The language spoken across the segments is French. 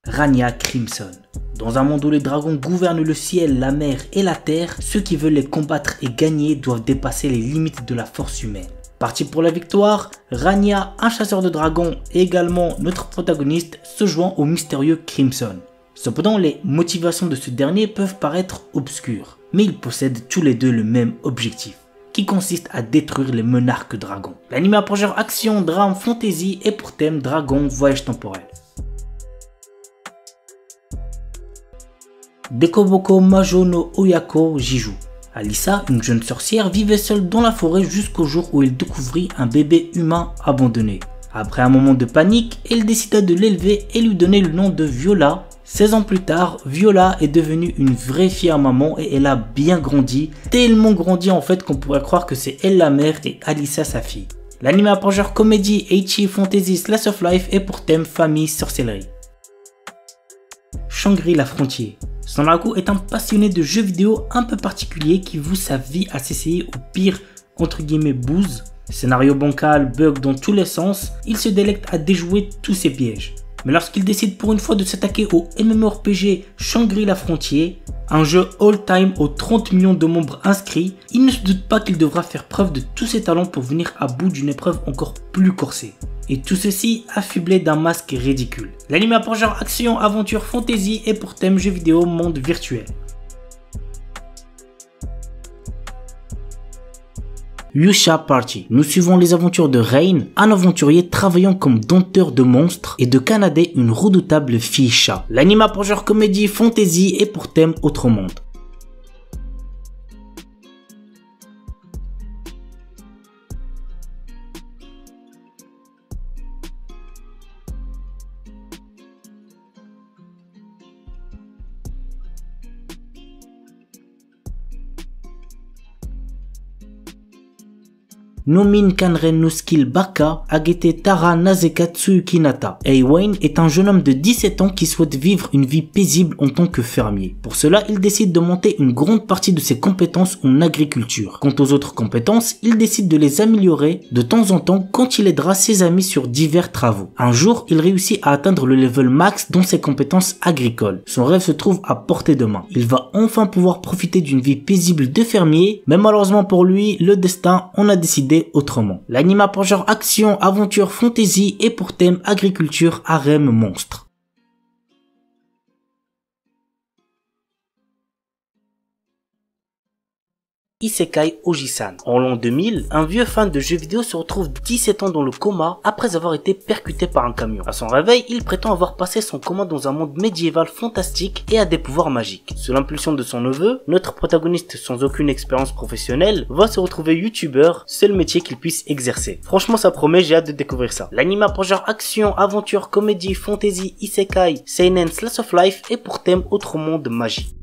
Rania Crimson. Dans un monde où les dragons gouvernent le ciel, la mer et la terre, ceux qui veulent les combattre et gagner doivent dépasser les limites de la force humaine. Parti pour la victoire, Rania, un chasseur de dragons et également notre protagoniste, se joint au mystérieux Crimson. Cependant, les motivations de ce dernier peuvent paraître obscures, mais ils possèdent tous les deux le même objectif, qui consiste à détruire les monarques dragons. L'anime a pour genre action, drame, fantasy et pour thème dragon, voyage temporel. Dekoboko Majo no Oyako Jiju. Alissa, une jeune sorcière, vivait seule dans la forêt jusqu'au jour où elle découvrit un bébé humain abandonné. Après un moment de panique, elle décida de l'élever et lui donner le nom de Viola. 16 ans plus tard, Viola est devenue une vraie fière maman et elle a bien grandi, tellement grandi en fait qu'on pourrait croire que c'est elle la mère et Alissa sa fille. L'anime a pour genre comédie, ecchi, fantasy, slice of life et pour thème famille, sorcellerie. Shangri-La Frontier. Sanraku est un passionné de jeux vidéo un peu particulier qui voue sa vie à s'essayer au pire entre guillemets bouse. Scénario bancal, bug dans tous les sens, il se délecte à déjouer tous ses pièges. Mais lorsqu'il décide pour une fois de s'attaquer au MMORPG Shangri-La Frontier, un jeu all-time aux 30 millions de membres inscrits, il ne se doute pas qu'il devra faire preuve de tous ses talents pour venir à bout d'une épreuve encore plus corsée. Et tout ceci affublé d'un masque ridicule. L'anime a pour genre action, aventure, fantasy et pour thème jeu vidéo monde virtuel. Yusha Party. Nous suivons les aventures de Rain, un aventurier travaillant comme dompteur de monstres, et de Kanade, une redoutable fille chat. L'anime a pour genre comédie, fantasy et pour thème autre monde. Nomin Kanren no Skill Baka Agete Tara Nazekatsu Kinata. Wayne est un jeune homme de 17 ans qui souhaite vivre une vie paisible en tant que fermier. Pour cela, il décide de monter une grande partie de ses compétences en agriculture. Quant aux autres compétences, il décide de les améliorer de temps en temps quand il aidera ses amis sur divers travaux. Un jour, il réussit à atteindre le level max dans ses compétences agricoles. Son rêve se trouve à portée de main. Il va enfin pouvoir profiter d'une vie paisible de fermier, mais malheureusement pour lui, le destin en a décidé autrement. L'anime a pour genre action, aventure, fantasy et pour thème agriculture, harem, monstre. Isekai Oji-san. En l'an 2000, un vieux fan de jeux vidéo se retrouve 17 ans dans le coma après avoir été percuté par un camion. À son réveil, il prétend avoir passé son coma dans un monde médiéval fantastique et a des pouvoirs magiques. Sous l'impulsion de son neveu, notre protagoniste sans aucune expérience professionnelle va se retrouver youtubeur, seul métier qu'il puisse exercer. Franchement ça promet, j'ai hâte de découvrir ça. L'anime a pour genre action, aventure, comédie, fantasy, isekai, seinen, slice of life et pour thème autre monde, magie.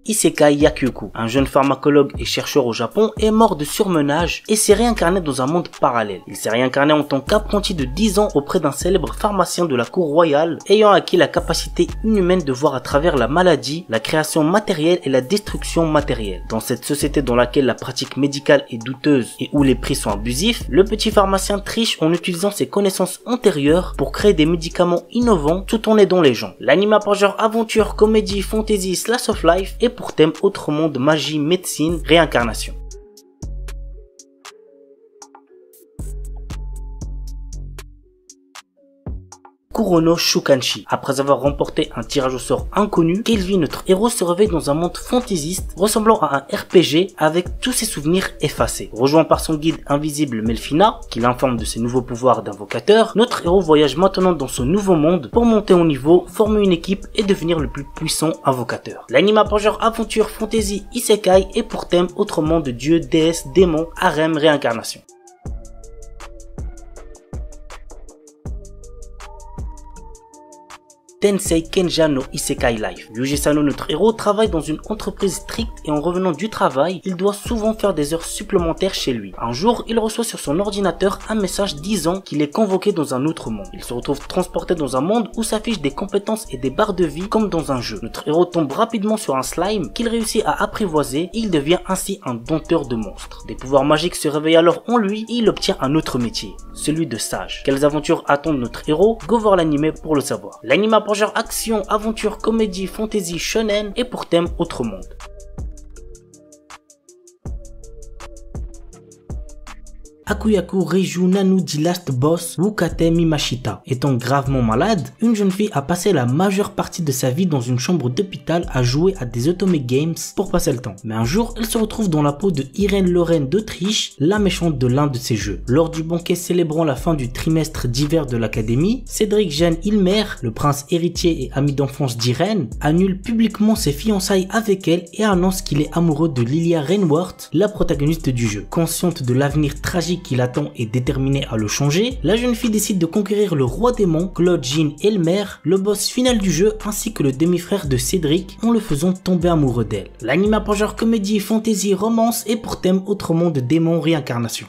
Isekai Yakyuku, un jeune pharmacologue et chercheur au Japon, est mort de surmenage et s'est réincarné dans un monde parallèle. Il s'est réincarné en tant qu'apprenti de 10 ans auprès d'un célèbre pharmacien de la cour royale, ayant acquis la capacité inhumaine de voir à travers la maladie, la création matérielle et la destruction matérielle. Dans cette société dans laquelle la pratique médicale est douteuse et où les prix sont abusifs, le petit pharmacien triche en utilisant ses connaissances antérieures pour créer des médicaments innovants tout en aidant les gens. L'anime a pour genre aventure, comédie, fantasy, slice of life et pour thème autre monde, magie, médecine, réincarnation. Kurono Shukanshi. Après avoir remporté un tirage au sort inconnu, Kelvin, notre héros, se réveille dans un monde fantaisiste ressemblant à un RPG avec tous ses souvenirs effacés. Rejoint par son guide invisible Melfina, qui l'informe de ses nouveaux pouvoirs d'invocateur, notre héros voyage maintenant dans ce nouveau monde pour monter au niveau, former une équipe et devenir le plus puissant invocateur. L'anime a pour genre aventure, fantasy, isekai et pour thème autre monde, dieu, déesse, démon, harem, réincarnation. Tensei Kenja no Isekai Life. Yuji Sano, notre héros, travaille dans une entreprise stricte et en revenant du travail, il doit souvent faire des heures supplémentaires chez lui. Un jour, il reçoit sur son ordinateur un message disant qu'il est convoqué dans un autre monde. Il se retrouve transporté dans un monde où s'affichent des compétences et des barres de vie comme dans un jeu. Notre héros tombe rapidement sur un slime qu'il réussit à apprivoiser et il devient ainsi un dompteur de monstres. Des pouvoirs magiques se réveillent alors en lui et il obtient un autre métier, celui de sage. Quelles aventures attendent notre héros? Go voir l'anime pour le savoir. L'anime a pour genre action, aventure, comédie, fantasy, shonen et pour thème autre monde. Akuyaku Reiju Nanu dit Last Boss Wukate Mimashita. Étant gravement malade, une jeune fille a passé la majeure partie de sa vie dans une chambre d'hôpital à jouer à des otome games pour passer le temps. Mais un jour, elle se retrouve dans la peau de Irène Lorraine d'Autriche, la méchante de l'un de ses jeux. Lors du banquet célébrant la fin du trimestre d'hiver de l'académie, Cédric Jeanne Ilmer, le prince héritier et ami d'enfance d'Irène, annule publiquement ses fiançailles avec elle et annonce qu'il est amoureux de Lilia Rainworth, la protagoniste du jeu. Consciente de l'avenir tragique qui l'attend et déterminée à le changer, la jeune fille décide de conquérir le roi démon, Claude Jean Elmer, le boss final du jeu ainsi que le demi-frère de Cédric en le faisant tomber amoureux d'elle. L'anime a pour genre comédie, fantasy, romance et pour thème autre monde, démon, réincarnation.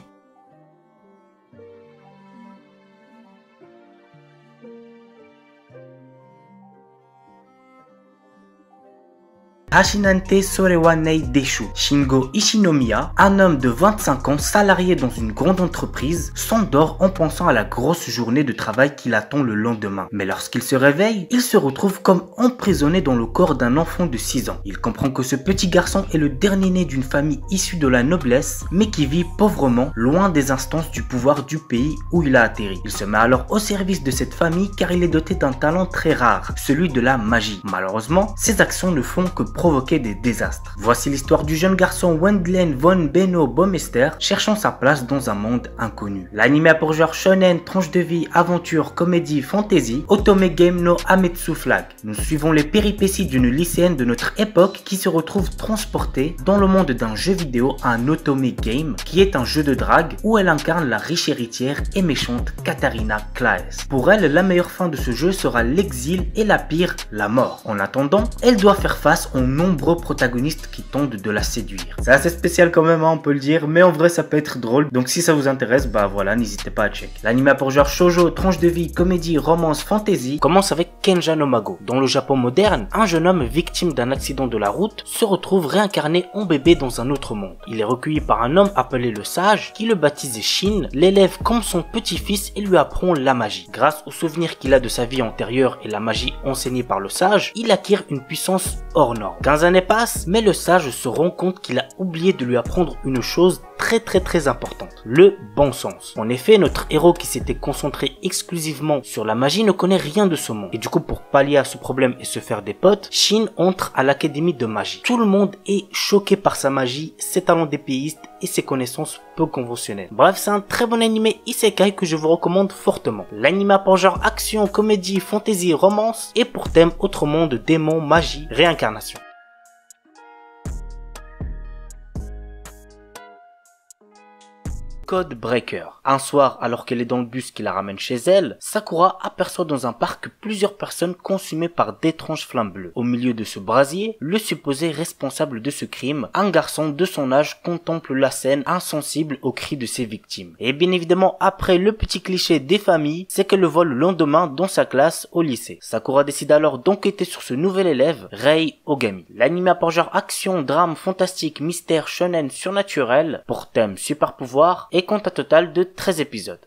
Hashinante Sorewa Nei Deshu. Shingo Ishinomiya, un homme de 25 ans salarié dans une grande entreprise, s'endort en pensant à la grosse journée de travail qui l'attend le lendemain. Mais lorsqu'il se réveille, il se retrouve comme emprisonné dans le corps d'un enfant de 6 ans. Il comprend que ce petit garçon est le dernier-né d'une famille issue de la noblesse, mais qui vit pauvrement, loin des instances du pouvoir du pays où il a atterri. Il se met alors au service de cette famille car il est doté d'un talent très rare, celui de la magie. Malheureusement, ses actions ne font que provoquer des désastres. Voici l'histoire du jeune garçon Wendlen von Benno Baumeister cherchant sa place dans un monde inconnu. L'anime a pour genre shonen, tranche de vie, aventure, comédie, fantasy, otome game no Ametsu Flag. Nous suivons les péripéties d'une lycéenne de notre époque qui se retrouve transportée dans le monde d'un jeu vidéo, un otome game, qui est un jeu de drague où elle incarne la riche héritière et méchante Katharina Claes. Pour elle, la meilleure fin de ce jeu sera l'exil et la pire, la mort. En attendant, elle doit faire face aux nombreux protagonistes qui tentent de la séduire. C'est assez spécial quand même, hein, on peut le dire, mais en vrai ça peut être drôle, donc si ça vous intéresse, bah voilà, n'hésitez pas à check. L'anime a pour genre shoujo, tranche de vie, comédie, romance, fantasy commence avec Kenja no Mago. Dans le Japon moderne, un jeune homme victime d'un accident de la route se retrouve réincarné en bébé dans un autre monde. Il est recueilli par un homme appelé le Sage, qui le baptise Shin, l'élève comme son petit-fils et lui apprend la magie. Grâce aux souvenirs qu'il a de sa vie antérieure et la magie enseignée par le Sage, il acquiert une puissance hors norme. 15 années passent, mais le Sage se rend compte qu'il a oublié de lui apprendre une chose très importante, le bon sens. En effet, notre héros qui s'était concentré exclusivement sur la magie ne connaît rien de ce monde. Et du coup, pour pallier à ce problème et se faire des potes, Shin entre à l'académie de magie. Tout le monde est choqué par sa magie, ses talents d'épéiste et ses connaissances peu conventionnelles. Bref, c'est un très bon animé isekai que je vous recommande fortement. L'anime a pour genre action, comédie, fantasy, romance et pour thème autre monde, démon, magie, réincarnation. Code Breaker. Un soir, alors qu'elle est dans le bus qui la ramène chez elle, Sakura aperçoit dans un parc plusieurs personnes consumées par d'étranges flammes bleues. Au milieu de ce brasier, le supposé responsable de ce crime, un garçon de son âge, contemple la scène insensible aux cris de ses victimes. Et bien évidemment, après le petit cliché des familles, c'est qu'elle le voit le lendemain dans sa classe au lycée. Sakura décide alors d'enquêter sur ce nouvel élève, Rei Ogami. L'anime a pour genre action, drame, fantastique, mystère, shonen, surnaturel, pour thème super pouvoir, et compte un total de 13 épisodes.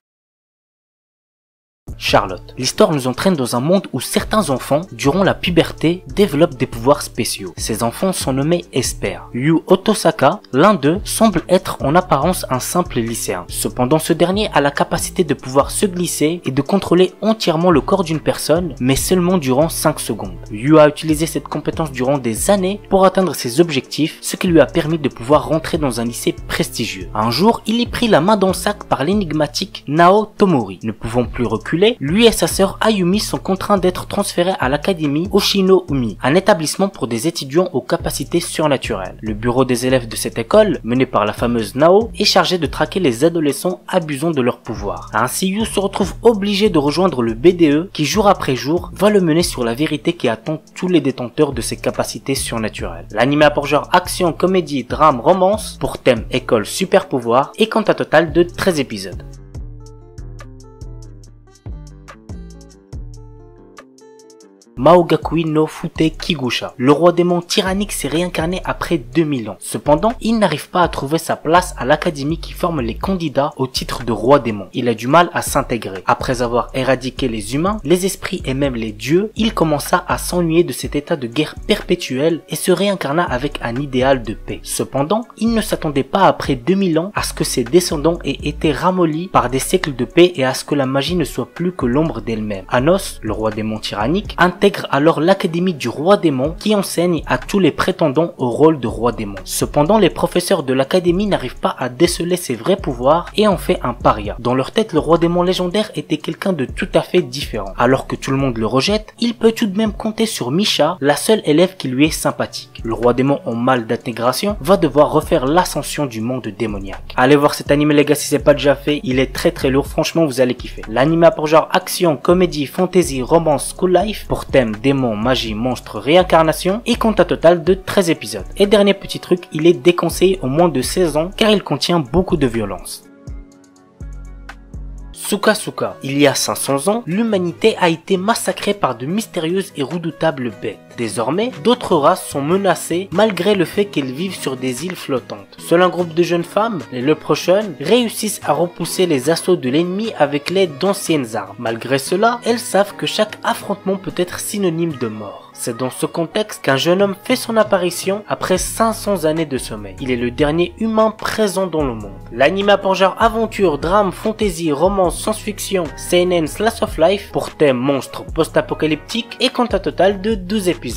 Charlotte. L'histoire nous entraîne dans un monde où certains enfants, durant la puberté, développent des pouvoirs spéciaux. Ces enfants sont nommés Esper. Yu Otosaka, l'un d'eux, semble être en apparence un simple lycéen. Cependant, ce dernier a la capacité de pouvoir se glisser et de contrôler entièrement le corps d'une personne, mais seulement durant 5 secondes. Yu a utilisé cette compétence durant des années pour atteindre ses objectifs, ce qui lui a permis de pouvoir rentrer dans un lycée prestigieux. Un jour, il y prit la main dans le sac par l'énigmatique Nao Tomori. Ne pouvant plus reculer, complet, lui et sa sœur Ayumi sont contraints d'être transférés à l'académie Oshino-umi, un établissement pour des étudiants aux capacités surnaturelles. Le bureau des élèves de cette école, mené par la fameuse Nao, est chargé de traquer les adolescents abusant de leur pouvoir. Ainsi, Yu se retrouve obligé de rejoindre le BDE qui, jour après jour, va le mener sur la vérité qui attend tous les détenteurs de ses capacités surnaturelles. L'anime a pour genre action, comédie, drame, romance, pour thème école, super pouvoir et compte un total de 13 épisodes. Maogakui no Fute Kigusha. Le roi démon tyrannique s'est réincarné après 2000 ans. Cependant, il n'arrive pas à trouver sa place à l'académie qui forme les candidats au titre de roi démon. Il a du mal à s'intégrer. Après avoir éradiqué les humains, les esprits et même les dieux, il commença à s'ennuyer de cet état de guerre perpétuelle et se réincarna avec un idéal de paix. Cependant, il ne s'attendait pas après 2000 ans à ce que ses descendants aient été ramollis par des siècles de paix et à ce que la magie ne soit plus que l'ombre d'elle-même. Anos, le roi démon tyrannique, intègre alors l'académie du roi démon qui enseigne à tous les prétendants au rôle de roi démon. Cependant, les professeurs de l'académie n'arrivent pas à déceler ses vrais pouvoirs et en fait un paria. Dans leur tête, le roi démon légendaire était quelqu'un de tout à fait différent. Alors que tout le monde le rejette, il peut tout de même compter sur Misha, la seule élève qui lui est sympathique. Le roi démon en mal d'intégration va devoir refaire l'ascension du monde démoniaque. Allez voir cet anime les gars si c'est pas déjà fait, il est très lourd, franchement vous allez kiffer. L'anime a pour genre action, comédie, fantasy, romance, school life, pour thème démon, magie, monstre, réincarnation et compte un total de 13 épisodes. Et dernier petit truc, il est déconseillé aux moins de 16 ans car il contient beaucoup de violence. Suka Suka. Il y a 500 ans, l'humanité a été massacrée par de mystérieuses et redoutables bêtes. Désormais, d'autres races sont menacées malgré le fait qu'elles vivent sur des îles flottantes. Seul un groupe de jeunes femmes, les Leprechaun, réussissent à repousser les assauts de l'ennemi avec l'aide d'anciennes armes. Malgré cela, elles savent que chaque affrontement peut être synonyme de mort. C'est dans ce contexte qu'un jeune homme fait son apparition après 500 années de sommeil. Il est le dernier humain présent dans le monde. L'anime a pour genre aventure, drame, fantasy, romance, science-fiction, seinen, slash of life, pour thème monstre post-apocalyptique et compte un total de 12 épisodes.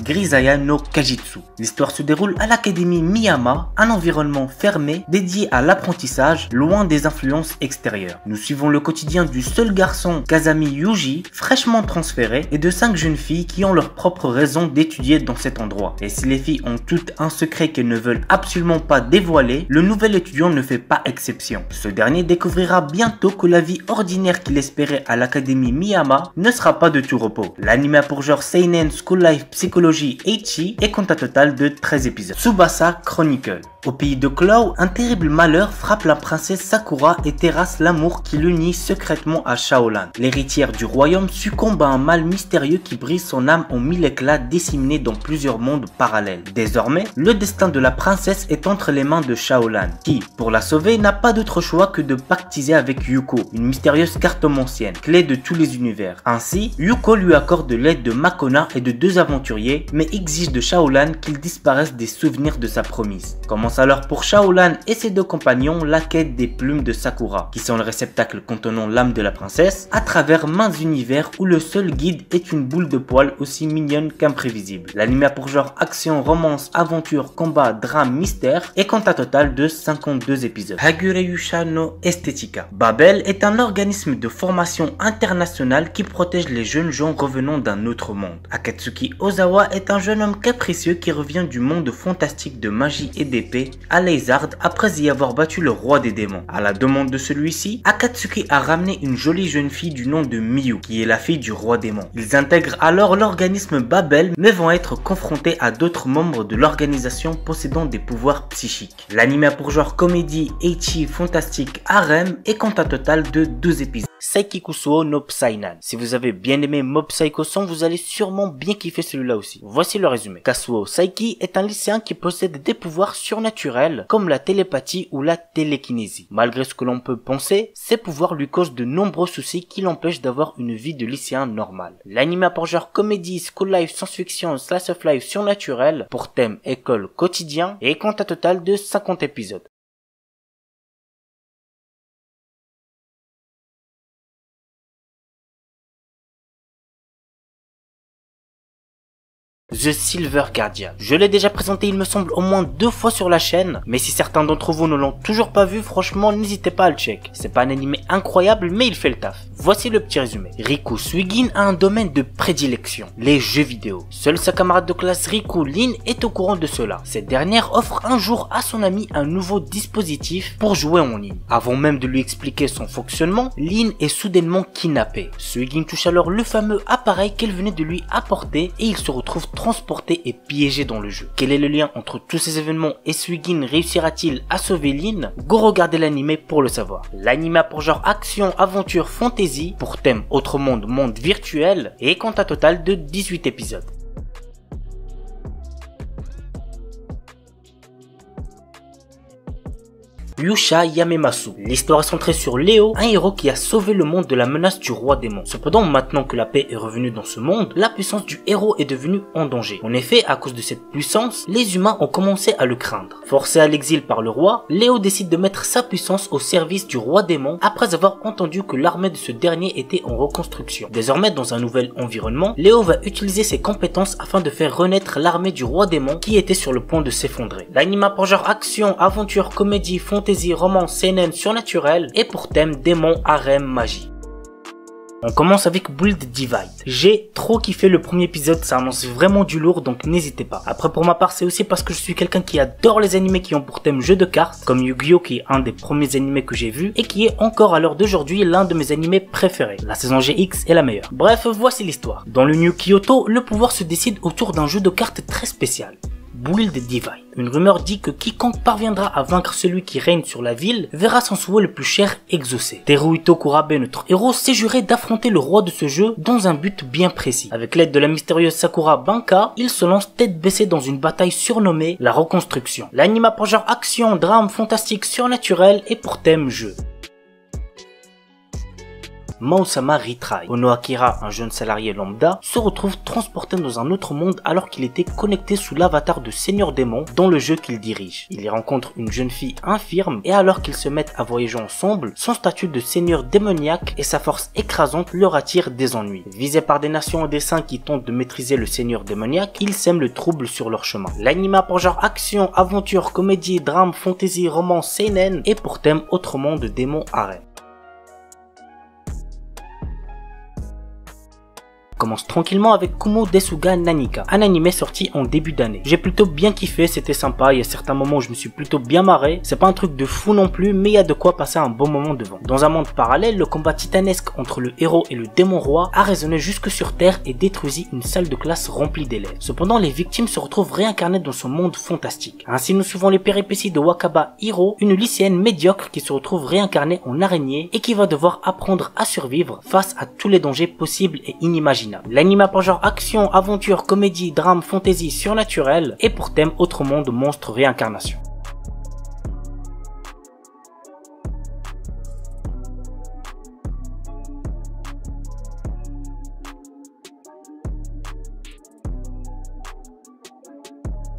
Grisaya no Kajitsu. L'histoire se déroule à l'académie Miyama, un environnement fermé dédié à l'apprentissage, loin des influences extérieures. Nous suivons le quotidien du seul garçon Kazami Yuji, fraîchement transféré, et de 5 jeunes filles qui ont leur propre raison d'étudier dans cet endroit. Et si les filles ont toutes un secret qu'elles ne veulent absolument pas dévoiler, le nouvel étudiant ne fait pas exception. Ce dernier découvrira bientôt que la vie ordinaire qu'il espérait à l'académie Miyama ne sera pas de tout repos. L'anime a pour genre seinen, school life, psychologie, Eichi et compte un total de 13 épisodes. Tsubasa Chronicle. Au pays de Cloud, un terrible malheur frappe la princesse Sakura et terrasse l'amour qui l'unit secrètement à Shaolan. L'héritière du royaume succombe à un mal mystérieux qui brise son âme en 1000 éclats disséminés dans plusieurs mondes parallèles. Désormais, le destin de la princesse est entre les mains de Shaolan, qui, pour la sauver, n'a pas d'autre choix que de pactiser avec Yuko, une mystérieuse cartomancienne, clé de tous les univers. Ainsi, Yuko lui accorde l'aide de Makona et de 2 aventuriers, mais exige de Shaolan qu'il disparaisse des souvenirs de sa promise. Commence alors pour Shaolan et ses 2 compagnons la quête des plumes de Sakura, qui sont le réceptacle contenant l'âme de la princesse, à travers maints univers où le seul guide est une boule de poils aussi mignonne qu'imprévisible. L'anime a pour genre action, romance, aventure, combat, drame, mystère et compte un total de 52 épisodes. Hagureyusha no Estetika. Babel est un organisme de formation internationale qui protège les jeunes gens revenant d'un autre monde. Akatsuki Ozawa est un jeune homme capricieux qui revient du monde fantastique de magie et d'épée à Leizard après y avoir battu le roi des démons. À la demande de celui-ci, Akatsuki a ramené une jolie jeune fille du nom de Miyu, qui est la fille du roi démon. Ils intègrent alors l'organisme Babel, mais vont être confrontés à d'autres membres de l'organisation possédant des pouvoirs psychiques. L'anime a pour genre comédie, ecchi, fantastique, harem et compte un total de 12 épisodes. Saikikusuo no Psynan. Si vous avez bien aimé Mob Psycho 100, vous allez sûrement bien kiffer celui-là aussi. Voici le résumé. Kazuo Saiki est un lycéen qui possède des pouvoirs surnaturels comme la télépathie ou la télékinésie. Malgré ce que l'on peut penser, ces pouvoirs lui causent de nombreux soucis qui l'empêchent d'avoir une vie de lycéen normal. L'anime a pour genre comédie, school life, science-fiction, slice of life surnaturel pour thème école quotidien et compte un total de 50 épisodes. The Silver Guardian. Je l'ai déjà présenté il me semble au moins 2 fois sur la chaîne, mais si certains d'entre vous ne l'ont toujours pas vu, franchement n'hésitez pas à le check. C'est pas un animé incroyable mais il fait le taf. Voici le petit résumé. Riku Suigin a un domaine de prédilection, les jeux vidéo. Seule sa camarade de classe Riku Lin est au courant de cela. Cette dernière offre un jour à son ami un nouveau dispositif pour jouer en ligne. Avant même de lui expliquer son fonctionnement, Lin est soudainement kidnappé. Suigin touche alors le fameux appareil qu'elle venait de lui apporter et il se retrouve transporté et piégé dans le jeu. Quel est le lien entre tous ces événements et Suigin réussira-t-il à sauver Lin? Go regarder l'animé pour le savoir. L'anime a pour genre action, aventure, fantasy, pour thème autre monde, monde virtuel et compte un total de 18 épisodes. Yusha Yamemasu. L'histoire est centrée sur Léo, un héros qui a sauvé le monde de la menace du roi démon. Cependant, maintenant que la paix est revenue dans ce monde, la puissance du héros est devenue en danger. En effet, à cause de cette puissance, les humains ont commencé à le craindre. Forcé à l'exil par le roi, Léo décide de mettre sa puissance au service du roi démon après avoir entendu que l'armée de ce dernier était en reconstruction. Désormais, dans un nouvel environnement, Léo va utiliser ses compétences afin de faire renaître l'armée du roi démon qui était sur le point de s'effondrer. L'anime a pour genre action, aventure, comédie, fantasy, romance, seinen, surnaturel et pour thème démon, harem, magie. On commence avec Build Divide. J'ai trop kiffé le premier épisode, ça annonce vraiment du lourd donc n'hésitez pas. Après pour ma part c'est aussi parce que je suis quelqu'un qui adore les animés qui ont pour thème jeu de cartes, comme Yu-Gi-Oh qui est un des premiers animés que j'ai vu et qui est encore à l'heure d'aujourd'hui l'un de mes animés préférés. La saison GX est la meilleure. Bref, voici l'histoire. Dans le New Kyoto, le pouvoir se décide autour d'un jeu de cartes très spécial. Build Divide. Une rumeur dit que quiconque parviendra à vaincre celui qui règne sur la ville verra son souhait le plus cher exaucé. Teruhito Kurabe, notre héros, s'est juré d'affronter le roi de ce jeu dans un but bien précis. Avec l'aide de la mystérieuse Sakura Banka, il se lance tête baissée dans une bataille surnommée la reconstruction. L'anime a pour genre action, drame, fantastique, surnaturel et pour thème jeu. Mao-sama Retry. Onoakira, un jeune salarié lambda, se retrouve transporté dans un autre monde alors qu'il était connecté sous l'avatar de Seigneur Démon dans le jeu qu'il dirige. Il y rencontre une jeune fille infirme et alors qu'ils se mettent à voyager ensemble, son statut de seigneur démoniaque et sa force écrasante leur attirent des ennuis. Visé par des nations au dessein qui tentent de maîtriser le seigneur démoniaque, ils sèment le trouble sur leur chemin. L'anime a pour genre action, aventure, comédie, drame, fantasy, romance, seinen et pour thème autre monde, démon, harem. Commence tranquillement avec Kumo Desuga Nanika, un animé sorti en début d'année. J'ai plutôt bien kiffé, c'était sympa, il y a certains moments où je me suis plutôt bien marré, c'est pas un truc de fou non plus, mais il y a de quoi passer un bon moment devant. Dans un monde parallèle, le combat titanesque entre le héros et le démon roi a résonné jusque sur Terre et détruisit une salle de classe remplie d'élèves. Cependant, les victimes se retrouvent réincarnées dans ce monde fantastique. Ainsi, nous suivons les péripéties de Wakaba Hiro, une lycéenne médiocre qui se retrouve réincarnée en araignée et qui va devoir apprendre à survivre face à tous les dangers possibles et inimaginables. L'anime a pour genre action, aventure, comédie, drame, fantasy, surnaturel et pour thème autre monde, monstre, réincarnation.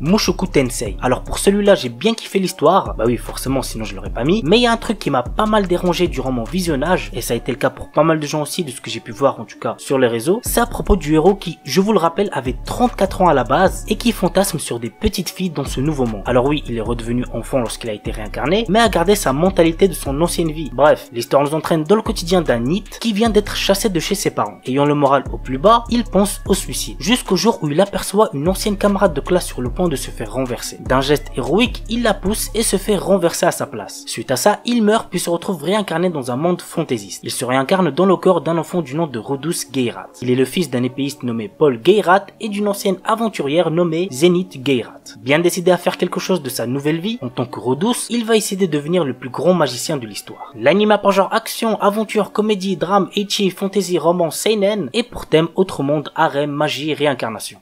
Mushoku Tensei. Alors pour celui-là j'ai bien kiffé l'histoire, bah oui forcément sinon je l'aurais pas mis, mais il y a un truc qui m'a pas mal dérangé durant mon visionnage, et ça a été le cas pour pas mal de gens aussi de ce que j'ai pu voir en tout cas sur les réseaux, c'est à propos du héros qui, je vous le rappelle, avait 34 ans à la base et qui fantasme sur des petites filles dans ce nouveau monde. Alors oui il est redevenu enfant lorsqu'il a été réincarné, mais a gardé sa mentalité de son ancienne vie. Bref, l'histoire nous entraîne dans le quotidien d'un NEET qui vient d'être chassé de chez ses parents. Ayant le moral au plus bas, il pense au suicide, jusqu'au jour où il aperçoit une ancienne camarade de classe sur le point de se faire renverser. D'un geste héroïque, il la pousse et se fait renverser à sa place. Suite à ça, il meurt puis se retrouve réincarné dans un monde fantaisiste. Il se réincarne dans le corps d'un enfant du nom de Rodus Geirat. Il est le fils d'un épéiste nommé Paul Geirat et d'une ancienne aventurière nommée Zenith Geirat. Bien décidé à faire quelque chose de sa nouvelle vie, en tant que Rodus, il va essayer de devenir le plus grand magicien de l'histoire. L'anime a pour genre action, aventure, comédie, drame, ecchi, fantasy, romance, seinen et pour thème autre monde, harem, magie, réincarnation.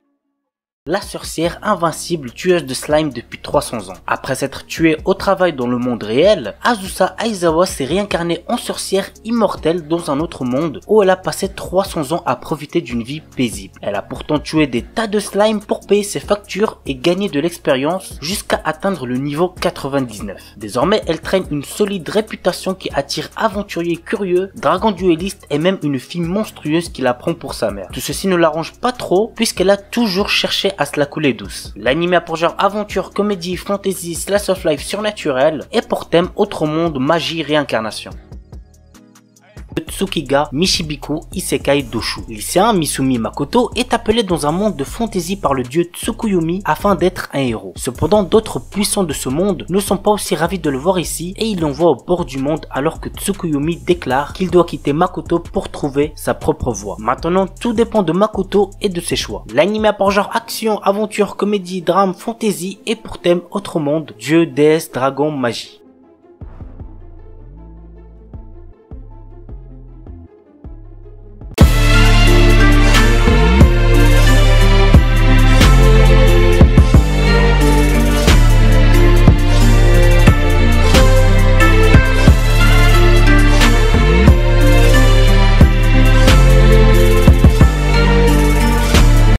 La sorcière invincible tueuse de slime depuis 300 ans. Après s'être tuée au travail dans le monde réel, Azusa Aizawa s'est réincarnée en sorcière immortelle dans un autre monde où elle a passé 300 ans à profiter d'une vie paisible. Elle a pourtant tué des tas de slime pour payer ses factures et gagner de l'expérience jusqu'à atteindre le niveau 99. Désormais, elle traîne une solide réputation qui attire aventuriers curieux, dragons duellistes et même une fille monstrueuse qui la prend pour sa mère. Tout ceci ne l'arrange pas trop puisqu'elle a toujours cherché à se la couler douce. L'anime a pour genre aventure, comédie, fantasy, slice of life surnaturel et pour thème autre monde, magie, réincarnation. Tsukiga Michibiku Isekai Doshu. Lycéen Misumi Makoto est appelé dans un monde de fantasy par le dieu Tsukuyomi afin d'être un héros. Cependant, d'autres puissants de ce monde ne sont pas aussi ravis de le voir ici et ils l'envoient au bord du monde alors que Tsukuyomi déclare qu'il doit quitter Makoto pour trouver sa propre voie. Maintenant, tout dépend de Makoto et de ses choix. L'anime a pour genre action, aventure, comédie, drame, fantasy et pour thème autre monde, dieu, déesse, dragon, magie.